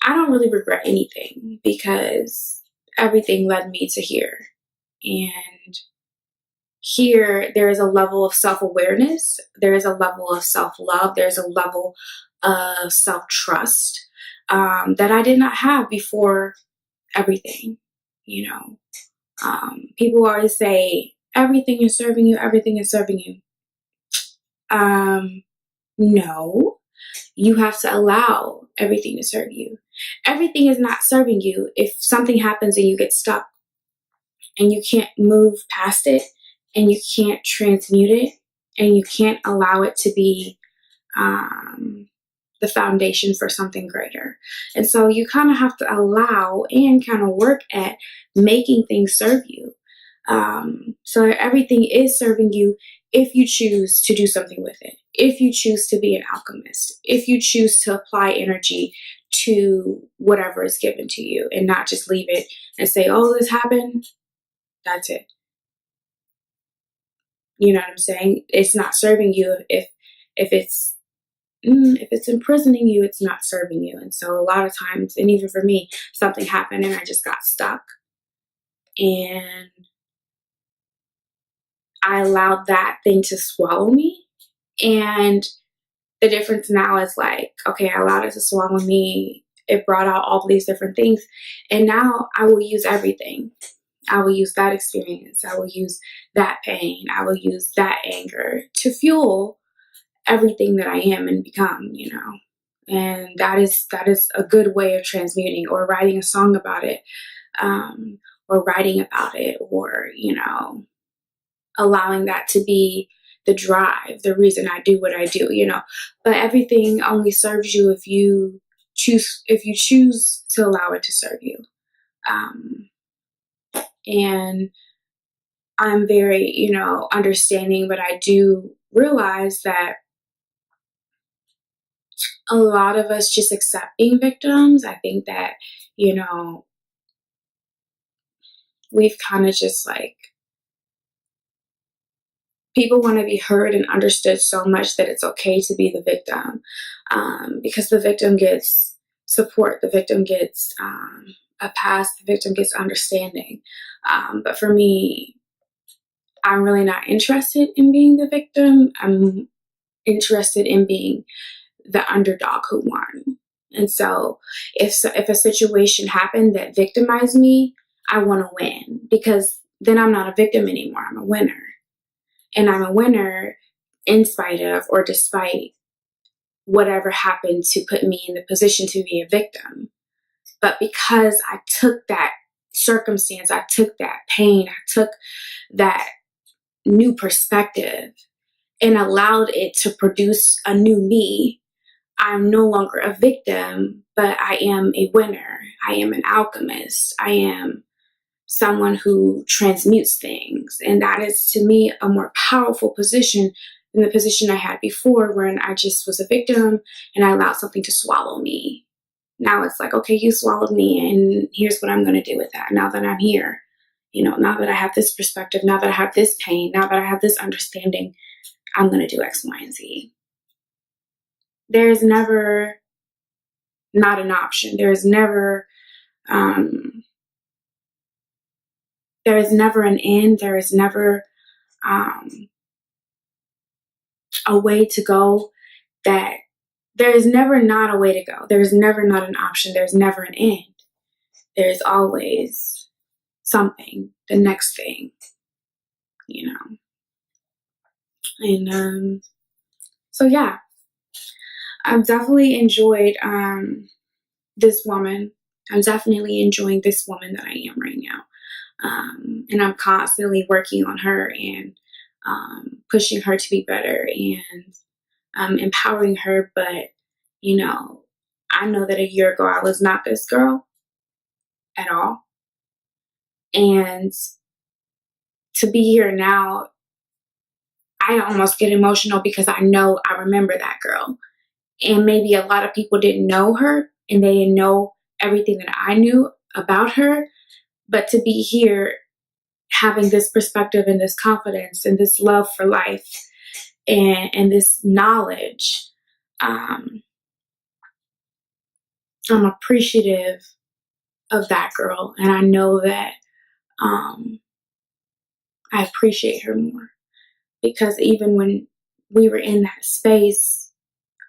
I don't really regret anything because everything led me to here. And here, there is a level of self-awareness, there is a level of self-love, there's a level of self-trust that I did not have before everything. You know, people always say, everything is serving you, everything is serving you. No, you have to allow everything to serve you. Everything is not serving you. If something happens and you get stuck and you can't move past it and you can't transmute it and you can't allow it to be the foundation for something greater. And so you kind of have to allow and kind of work at making things serve you. So everything is serving you if you choose to do something with it, if you choose to be an alchemist, if you choose to apply energy to whatever is given to you and not just leave it and say, oh, this happened, that's it. You know what I'm saying? It's not serving you. If it's imprisoning you, it's not serving you. And so a lot of times, and even for me, something happened and I just got stuck. And I allowed that thing to swallow me. And the difference now is like, okay, I allowed it to swallow me. It brought out all these different things. And now I will use everything. I will use that experience. I will use that pain. I will use that anger to fuel everything that I am and become, you know. And that is a good way of transmuting, or writing a song about it, or writing about it, or, you know, allowing that to be the drive, the reason I do what I do, you know. But everything only serves you if you choose to allow it to serve you. And I'm very, you know, understanding, but I do realize that a lot of us just accept being victims. I think that, you know, we've kind of just like, people want to be heard and understood so much that it's okay to be the victim, because the victim gets support, the victim gets a pass, the victim gets understanding. But for me, I'm really not interested in being the victim. I'm interested in being the underdog who won. And so if a situation happened that victimized me, I want to win, because then I'm not a victim anymore. I'm a winner. And I'm a winner in spite of or despite whatever happened to put me in the position to be a victim. But because I took that circumstance, I took that pain, I took that new perspective and allowed it to produce a new me, I'm no longer a victim, but I am a winner. I am an alchemist. I am someone who transmutes things. And that is, to me, a more powerful position than the position I had before, when I just was a victim and I allowed something to swallow me. Now it's like, okay, you swallowed me, and here's what I'm going to do with that. Now that I'm here, you know, now that I have this perspective, now that I have this pain, now that I have this understanding, I'm going to do X, Y, and Z. There's never not an option. There's never an end. There is never a way to go. That there is never not a way to go. There's never not an option. There's never an end. There's always something, the next thing, you know. And so yeah, I've definitely enjoyed this woman. I'm definitely enjoying this woman that I am right now. And I'm constantly working on her and pushing her to be better and empowering her. But, you know, I know that a year ago I was not this girl at all. And to be here now, I almost get emotional because I know I remember that girl. And maybe a lot of people didn't know her and they didn't know everything that I knew about her. But to be here, having this perspective and this confidence and this love for life and this knowledge, I'm appreciative of that girl, and I know that um, I appreciate her more, because even when we were in that space,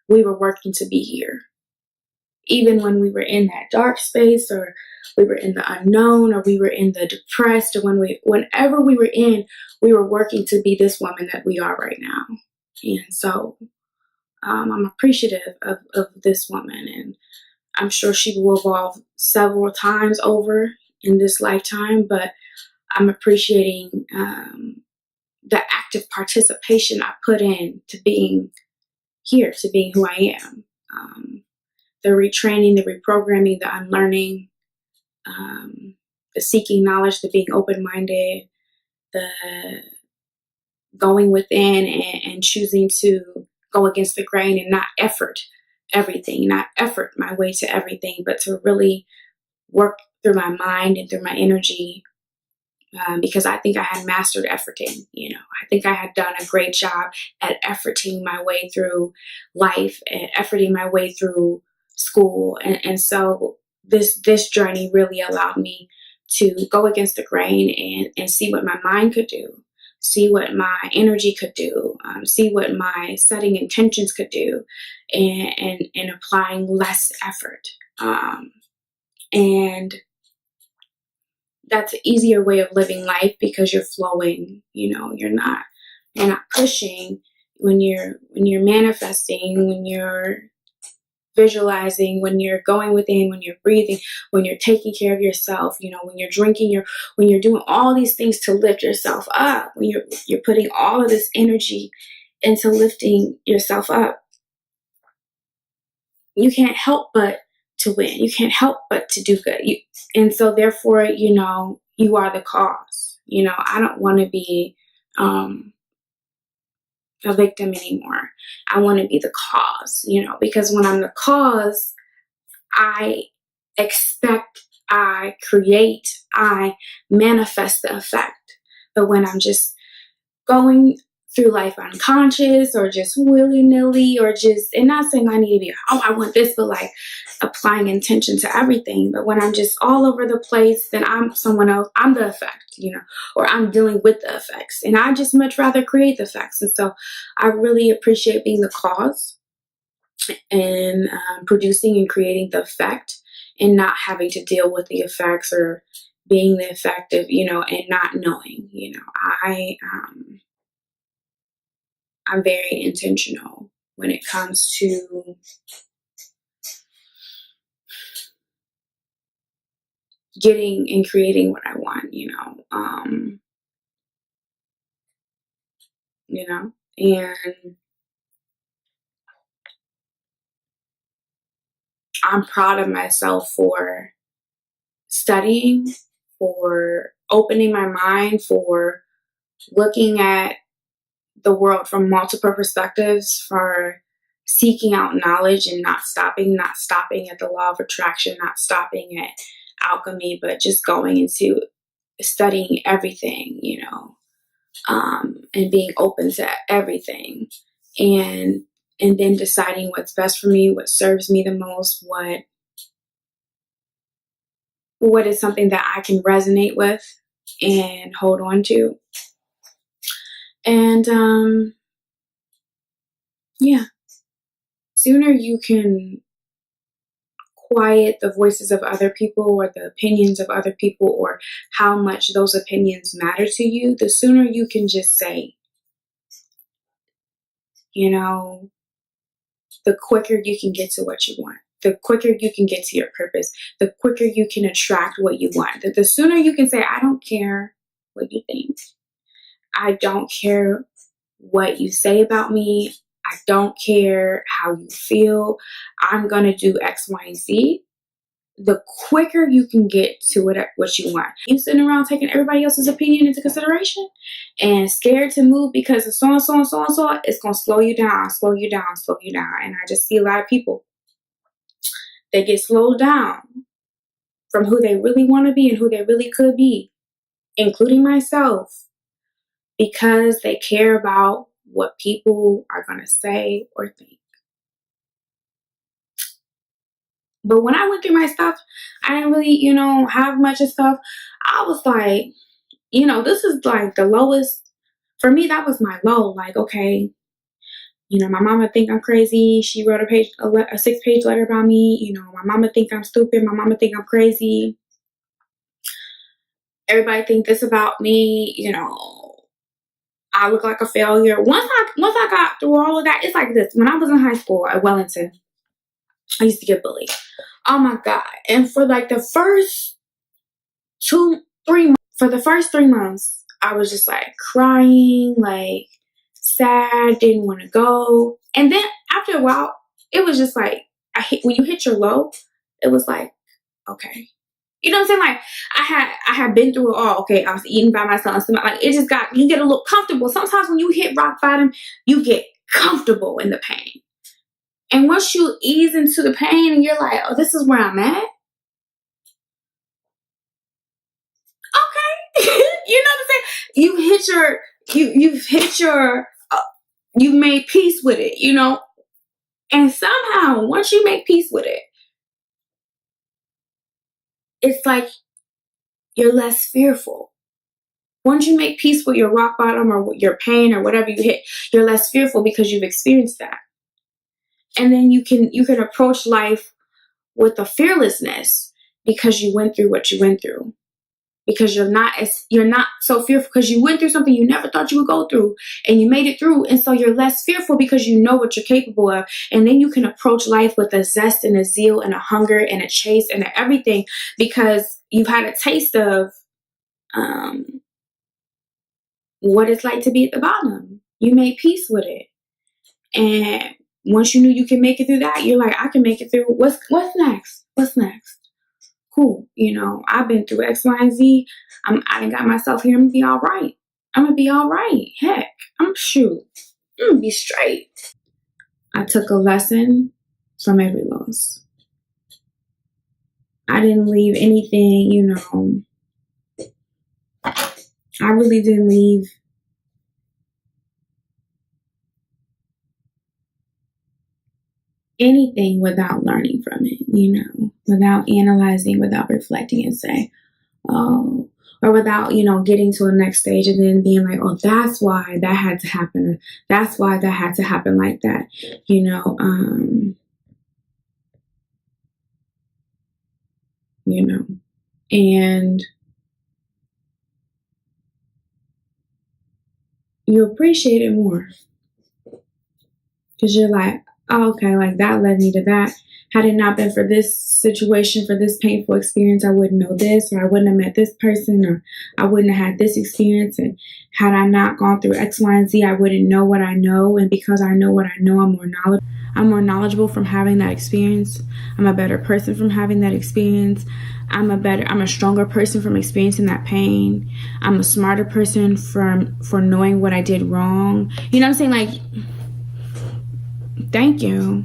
we were working to be here. Even when we were in that dark space, or we were in the unknown, or we were in the depressed, or whenever we were in, we were working to be this woman that we are right now. And so I'm appreciative of this woman, and I'm sure she will evolve several times over in this lifetime, but I'm appreciating the active participation I put in to being here, to being who I am. The retraining, the reprogramming, the unlearning, the seeking knowledge, the being open-minded, the going within and choosing to go against the grain and not effort everything, not effort my way to everything, but to really work through my mind and through my energy, because I think I had mastered efforting. I think I had done a great job at efforting my way through life and efforting my way through school. And so this journey really allowed me to go against the grain and see what my mind could do, see what my energy could do, see what my setting intentions could do, and applying less effort. And that's an easier way of living life, because you're flowing. You're not pushing when you're manifesting, when you're visualizing, when you're going within, when you're breathing, when you're taking care of yourself, when you're drinking when you're doing all these things to lift yourself up, when you're putting all of this energy into lifting yourself up, you can't help but to win. You can't help but to do good. And so therefore, you are the cause. I don't want to be a victim anymore. I want to be the cause, because when I'm the cause, I expect, I create, I manifest the effect. But when I'm just going through life unconscious, or just willy-nilly, or just, and not saying I need to be, I want this, but like applying intention to everything. But when I'm just all over the place, then I'm someone else. I'm the effect, or I'm dealing with the effects. And I just much rather create the effects. And so I really appreciate being the cause and producing and creating the effect, and not having to deal with the effects, or being the effective, and not knowing. I'm very intentional when it comes to getting and creating what I want, and I'm proud of myself for studying, for opening my mind, for looking at the world from multiple perspectives, for seeking out knowledge and not stopping at the law of attraction, not stopping at alchemy, but just going into studying everything, and being open to everything, and then deciding what's best for me, what serves me the most, what is something that I can resonate with and hold on to. And yeah, sooner you can quiet the voices of other people, or the opinions of other people, or how much those opinions matter to you, the sooner you can just say, the quicker you can get to what you want, the quicker you can get to your purpose, the quicker you can attract what you want. The sooner you can say, I don't care what you think. I don't care what you say about me. I don't care how you feel. I'm going to do X, Y, and Z. The quicker you can get to what you want. You sitting around taking everybody else's opinion into consideration and scared to move because of so and so and so and so, it's going to slow you down, slow you down, slow you down. And I just see a lot of people, they get slowed down from who they really want to be and who they really could be, including myself, because they care about what people are going to say or think. But when I went through my stuff, I didn't really, have much of stuff. I was like, this is like the lowest. For me, that was my low. Like, okay, my mama think I'm crazy. She wrote a 6-page letter about me. My mama think I'm stupid. My mama think I'm crazy. Everybody think this about me. I look like a failure. Once I got through all of that, it's like this. When I was in high school at Wellington, I used to get bullied. Oh my God. And for like the first 3 months, I was just like crying, like sad, didn't want to go. And then after a while, it was just like, when you hit your low, it was like, okay. You know what I'm saying? Like I had been through it all. Okay, I was eating by myself. Like you get a little comfortable. Sometimes when you hit rock bottom, you get comfortable in the pain. And once you ease into the pain and you're like, oh, this is where I'm at. Okay. You know what I'm saying? You've made peace with it, And somehow, once you make peace with it, it's like you're less fearful. Once you make peace with your rock bottom or your pain or whatever you hit, you're less fearful because you've experienced that. And then you can approach life with a fearlessness because you went through what you went through. Because you're not so fearful because you went through something you never thought you would go through and you made it through. And so you're less fearful because you know what you're capable of. And then you can approach life with a zest and a zeal and a hunger and a chase and everything because you've had a taste of what it's like to be at the bottom. You made peace with it. And once you knew you can make it through that, you're like, I can make it through. What's next? What's next? Cool. I've been through X, Y, and Z. I done got myself here. I'm going to be all right. I'm going to be all right. Heck, I'm going to be straight. I took a lesson from every loss. I didn't leave anything, I really didn't leave anything without learning from it, without analyzing, without reflecting and say, oh, or without, getting to the next stage and then being like, oh, that's why that had to happen. That's why that had to happen like that, and you appreciate it more because you're like, oh, okay, like that led me to that. Had it not been for this situation, for this painful experience, I wouldn't know this, or I wouldn't have met this person, or I wouldn't have had this experience. And had I not gone through X, Y, and Z, I wouldn't know what I know. And because I know what I know, I'm more knowledgeable from having that experience. I'm a better person from having that experience. I'm a stronger person from experiencing that pain. I'm a smarter person for knowing what I did wrong. You know what I'm saying? Like, thank you.